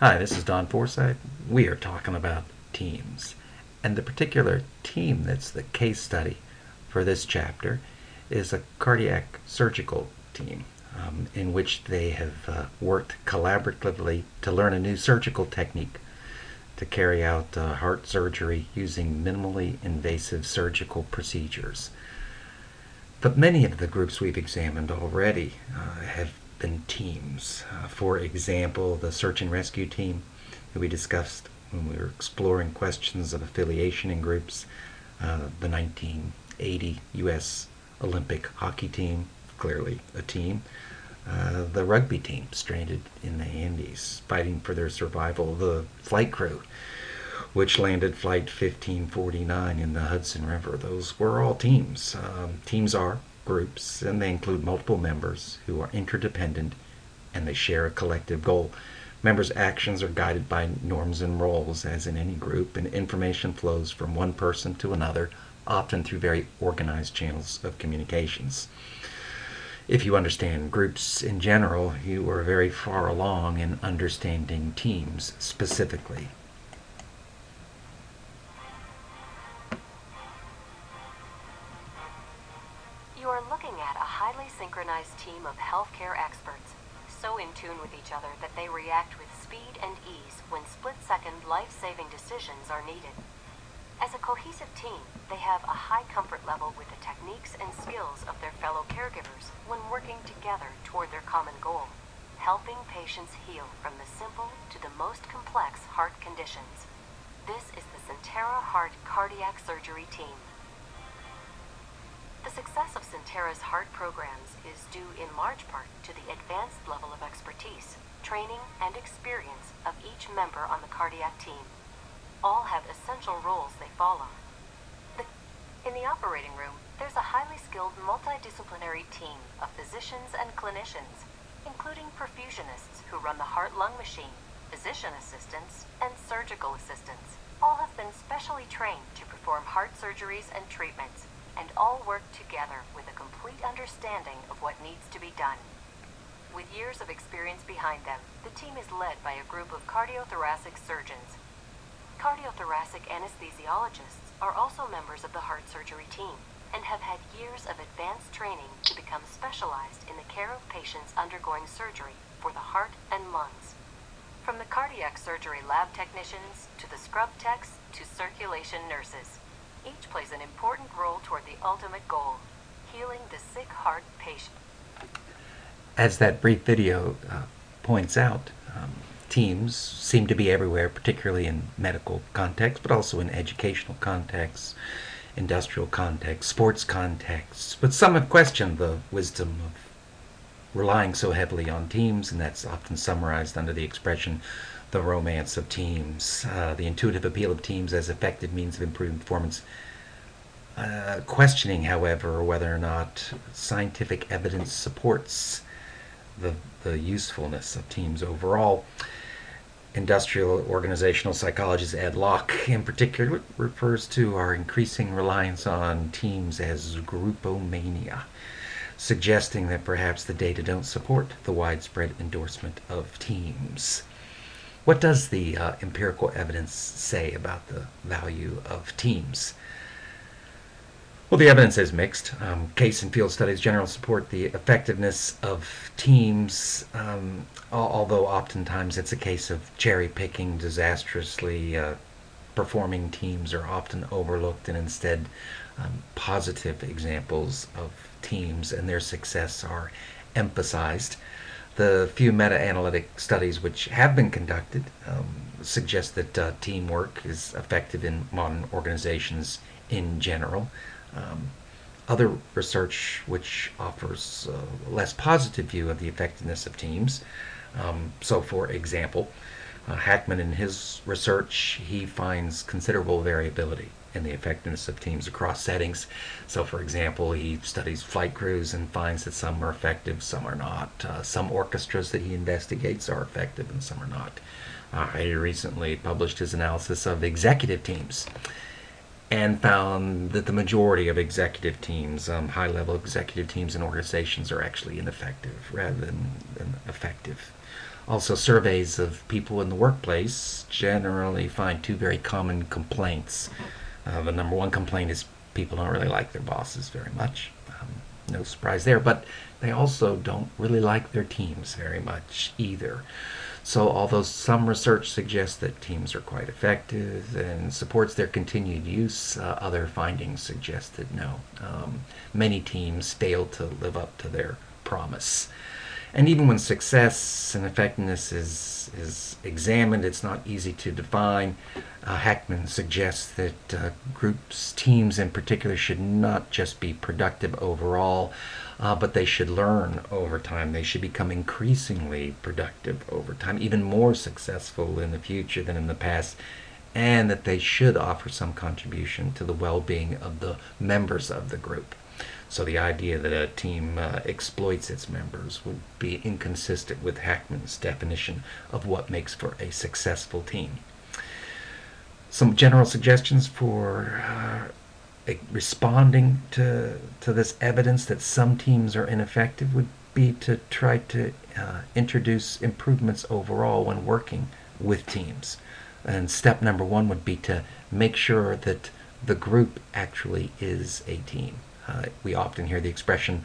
Hi, this is Don Forsyth. We are talking about teams. And the particular team that's the case study for this chapter is a cardiac surgical team in which they have worked collaboratively to learn a new surgical technique to carry out heart surgery using minimally invasive surgical procedures. But many of the groups we've examined already have been teams. For example, the search and rescue team that we discussed when we were exploring questions of affiliation in groups, the 1980 U.S. Olympic hockey team, clearly a team, the rugby team stranded in the Andes, fighting for their survival, the flight crew, which landed Flight 1549 in the Hudson River. Those were all teams. Teams are groups, and they include multiple members who are interdependent and they share a collective goal. Members' actions are guided by norms and roles, as in any group, and information flows from one person to another, often through very organized channels of communications. If you understand groups in general, you are very far along in understanding teams specifically. You are looking at a highly synchronized team of healthcare experts, so in tune with each other that they react with speed and ease when split-second life-saving decisions are needed. As a cohesive team, they have a high comfort level with the techniques and skills of their fellow caregivers when working together toward their common goal, helping patients heal from the simple to the most complex heart conditions. This is the Sentara Heart Cardiac Surgery Team. The success of Sentara's heart programs is due in large part to the advanced level of expertise, training, and experience of each member on the cardiac team. All have essential roles they follow. In the operating room, there's a highly skilled multidisciplinary team of physicians and clinicians, including perfusionists who run the heart-lung machine, physician assistants, and surgical assistants. All have been specially trained to perform heart surgeries and treatments, and all work together with a complete understanding of what needs to be done. With years of experience behind them, the team is led by a group of cardiothoracic surgeons. Cardiothoracic anesthesiologists are also members of the heart surgery team and have had years of advanced training to become specialized in the care of patients undergoing surgery for the heart and lungs. From the cardiac surgery lab technicians to the scrub techs to circulation nurses, each plays an important role toward the ultimate goal, healing the sick heart patient. As that brief video points out, teams seem to be everywhere, particularly in medical contexts, but also in educational contexts, industrial contexts, sports contexts. But some have questioned the wisdom of relying so heavily on teams, and that's often summarized under the expression the romance of teams, the intuitive appeal of teams as effective means of improving performance. Questioning, however, whether or not scientific evidence supports the usefulness of teams overall. Industrial organizational psychologist Ed Locke, in particular, refers to our increasing reliance on teams as groupomania, suggesting that perhaps the data don't support the widespread endorsement of teams. What does the empirical evidence say about the value of teams? Well, the evidence is mixed. Case and field studies generally support the effectiveness of teams, although oftentimes it's a case of cherry picking. Disastrously performing teams are often overlooked, and instead positive examples of teams and their success are emphasized. The few meta-analytic studies which have been conducted suggest that teamwork is effective in modern organizations in general. Other research which offers a less positive view of the effectiveness of teams. So, for example, Hackman in his research, he finds considerable variability in the effectiveness of teams across settings. So, for example, he studies flight crews and finds that some are effective, some are not. Some orchestras that he investigates are effective and some are not. He recently published his analysis of executive teams and found that the majority of executive teams, high-level executive teams and organizations, are actually ineffective rather than effective. Also, surveys of people in the workplace generally find two very common complaints. The number one complaint is people don't really like their bosses very much. No surprise there, but they also don't really like their teams very much either. So, although some research suggests that teams are quite effective and supports their continued use, other findings suggest that no. Many teams fail to live up to their promise. And even when success and effectiveness is examined, it's not easy to define. Hackman suggests that groups, teams in particular, should not just be productive overall, but they should learn over time. They should become increasingly productive over time, even more successful in the future than in the past, and that they should offer some contribution to the well-being of the members of the group. So the idea that a team exploits its members would be inconsistent with Hackman's definition of what makes for a successful team. Some general suggestions for responding to this evidence that some teams are ineffective would be to try to introduce improvements overall when working with teams. And step number one would be to make sure that the group actually is a team. We often hear the expression,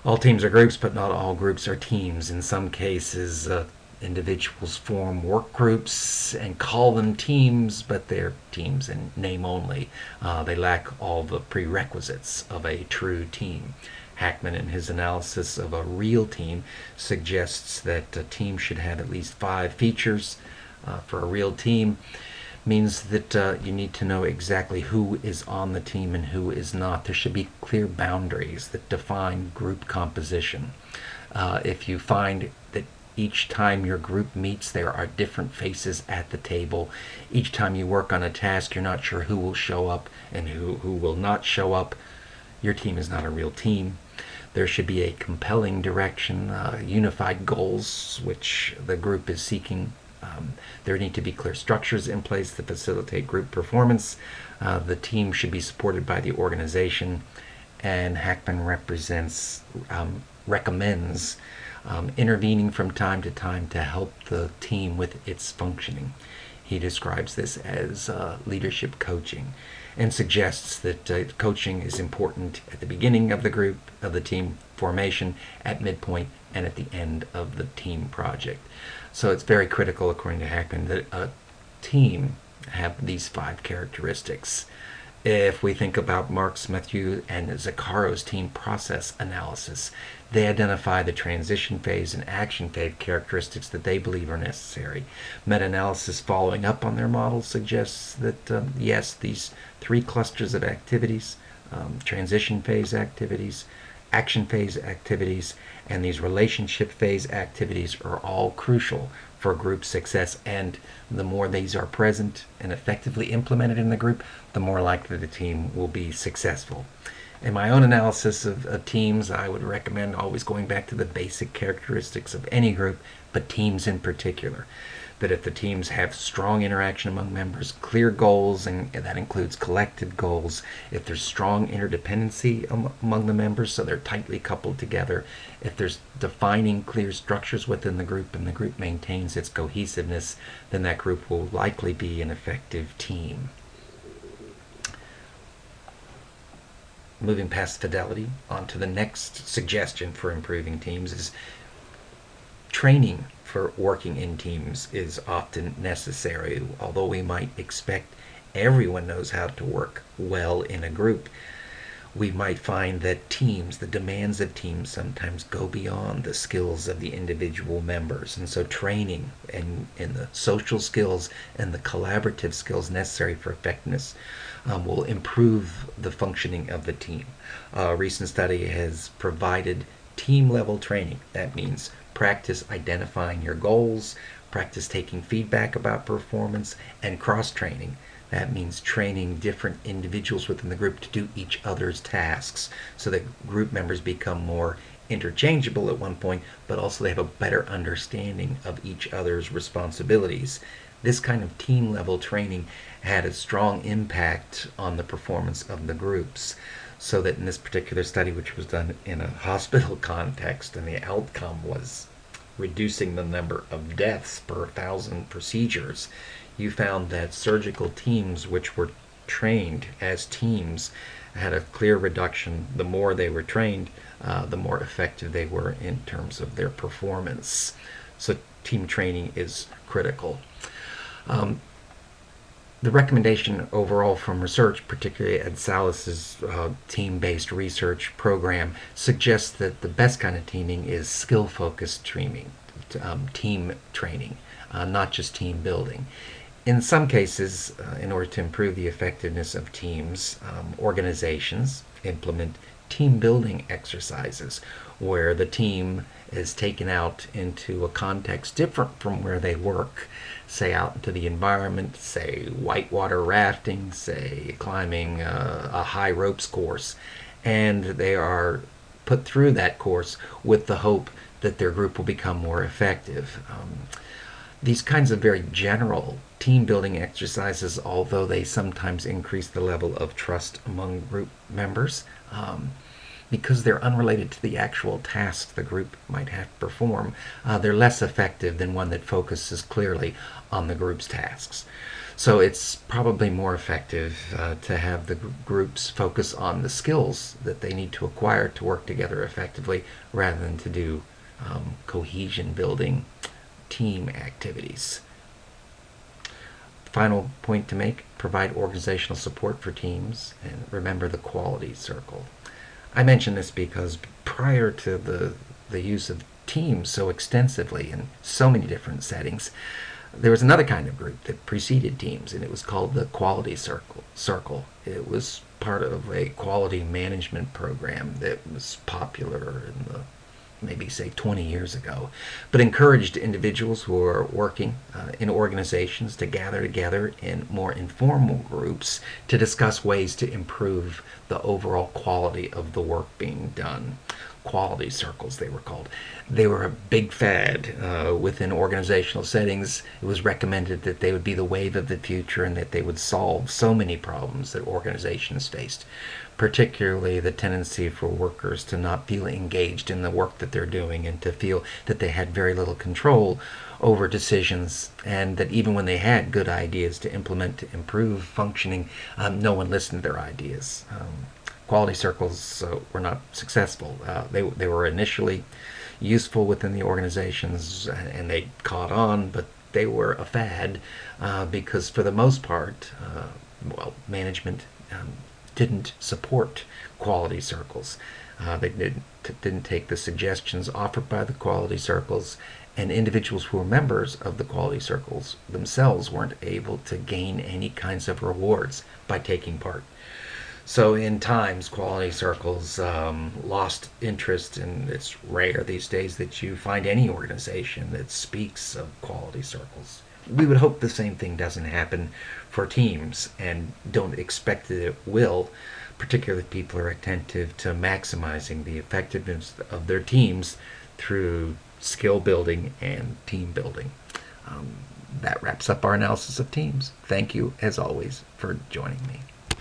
all teams are groups, but not all groups are teams. In some cases, individuals form work groups and call them teams, but they're teams in name only. They lack all the prerequisites of a true team. Hackman, in his analysis of a real team, suggests that a team should have at least 5 features. For a real team, means that you need to know exactly who is on the team and who is not. There should be clear boundaries that define group composition. If you find that each time your group meets there are different faces at the table, each time you work on a task you're not sure who will show up and who will not show up, your team is not a real team. There should be a compelling direction, unified goals which the group is seeking. There need to be clear structures in place to facilitate group performance. The team should be supported by the organization, and Hackman recommends intervening from time to time to help the team with its functioning. He describes this as leadership coaching and suggests that coaching is important at the beginning of the group, of the team formation, at midpoint, and at the end of the team project. So it's very critical, according to Hackman, that a team have these 5 characteristics. If we think about Marks, Mathieu, and Zaccaro's team process analysis, they identify the transition phase and action phase characteristics that they believe are necessary. Meta-analysis following up on their model suggests that, yes, these 3 clusters of activities, transition phase activities, action phase activities, and these relationship phase activities are all crucial for group success, and the more these are present and effectively implemented in the group, the more likely the team will be successful. In my own analysis of teams, I would recommend always going back to the basic characteristics of any group, but teams in particular. That if the teams have strong interaction among members, clear goals, and that includes collective goals, if there's strong interdependency among the members, so they're tightly coupled together, if there's defining clear structures within the group and the group maintains its cohesiveness, then that group will likely be an effective team. Moving past fidelity, on to the next suggestion for improving teams is training for working in teams is often necessary. Although we might expect everyone knows how to work well in a group, we might find that teams, the demands of teams, sometimes go beyond the skills of the individual members. And so training in the social skills and the collaborative skills necessary for effectiveness will improve the functioning of the team. A recent study has provided team-level training. That means practice identifying your goals, practice taking feedback about performance, and cross-training. That means training different individuals within the group to do each other's tasks so that group members become more interchangeable at one point, but also they have a better understanding of each other's responsibilities. This kind of team-level training had a strong impact on the performance of the groups, so that in this particular study, which was done in a hospital context, and the outcome was reducing the number of deaths per 1,000 procedures, you found that surgical teams which were trained as teams had a clear reduction. The more they were trained, the more effective they were in terms of their performance. So team training is critical. The recommendation overall from research, particularly Ed Salas's team-based research program, suggests that the best kind of teaming is skill-focused team training, not just team building. In some cases, in order to improve the effectiveness of teams, organizations implement team building exercises where the team is taken out into a context different from where they work, say out into the environment, say whitewater rafting, say climbing a high ropes course, and they are put through that course with the hope that their group will become more effective. These kinds of very general team building exercises, although they sometimes increase the level of trust among group members, because they're unrelated to the actual tasks the group might have to perform, they're less effective than one that focuses clearly on the group's tasks. So it's probably more effective to have the groups focus on the skills that they need to acquire to work together effectively rather than to do cohesion building team activities. Final point to make: provide organizational support for teams and remember the quality circle. I mention this because prior to the use of teams so extensively in so many different settings, there was another kind of group that preceded teams, and it was called the quality circle. It was part of a quality management program that was popular in the maybe say 20 years ago, but encouraged individuals who are working in organizations to gather together in more informal groups to discuss ways to improve the overall quality of the work being done. Quality circles, they were called. They were a big fad within organizational settings. It was recommended that they would be the wave of the future and that they would solve so many problems that organizations faced, particularly the tendency for workers to not feel engaged in the work that they're doing and to feel that they had very little control over decisions, and that even when they had good ideas to implement to improve functioning, no one listened to their ideas. Quality circles were not successful. They were initially useful within the organizations and they caught on, but they were a fad because for the most part, management didn't support quality circles. They didn't take the suggestions offered by the quality circles, and individuals who were members of the quality circles themselves weren't able to gain any kinds of rewards by taking part. So in times, quality circles lost interest, and it's rare these days that you find any organization that speaks of quality circles. We would hope the same thing doesn't happen for teams, and don't expect that it will, particularly if people are attentive to maximizing the effectiveness of their teams through skill building and team building. That wraps up our analysis of teams. Thank you, as always, for joining me.